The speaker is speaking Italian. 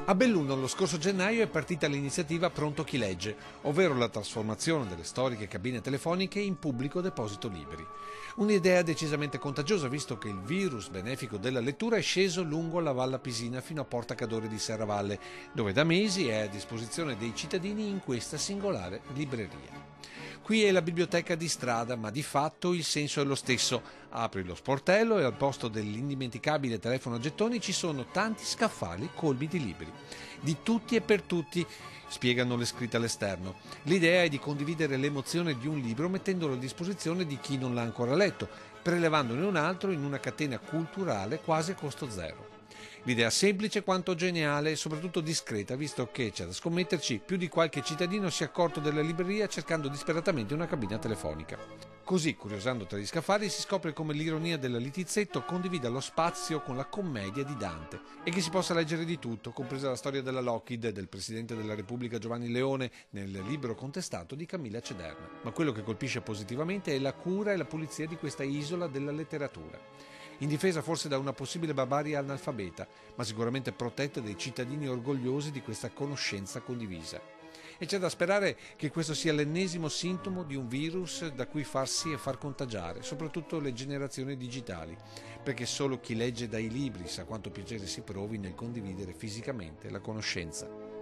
A Belluno lo scorso gennaio è partita l'iniziativa Pronto chi legge, ovvero la trasformazione delle storiche cabine telefoniche in pubblico deposito libri. Un'idea decisamente contagiosa, visto che il virus benefico della lettura è sceso lungo la Valla Pisina fino a Porta Cadore di Serravalle, dove da mesi è a disposizione dei cittadini in questa singolare libreria. Qui è la biblioteca di strada, ma di fatto il senso è lo stesso. Apri lo sportello e al posto dell'indimenticabile telefono a gettoni ci sono tanti scaffali colmi di libri. Di tutti e per tutti, spiegano le scritte all'esterno. L'idea è di condividere l'emozione di un libro mettendolo a disposizione di chi non l'ha ancora letto, prelevandone un altro in una catena culturale quasi a costo zero. L'idea semplice quanto geniale e soprattutto discreta, visto che, c'è da scommetterci, più di qualche cittadino si è accorto della libreria cercando disperatamente una cabina telefonica. Così, curiosando tra gli scaffali, si scopre come l'ironia della Littizzetto condivida lo spazio con la commedia di Dante e che si possa leggere di tutto, compresa la storia della Lockheed del Presidente della Repubblica Giovanni Leone nel libro contestato di Camilla Cederna. Ma quello che colpisce positivamente è la cura e la pulizia di questa isola della letteratura. Indifesa forse da una possibile barbarie analfabeta, ma sicuramente protetta dai cittadini orgogliosi di questa conoscenza condivisa. E c'è da sperare che questo sia l'ennesimo sintomo di un virus da cui farsi e far contagiare, soprattutto le generazioni digitali, perché solo chi legge dai libri sa quanto piacere si provi nel condividere fisicamente la conoscenza.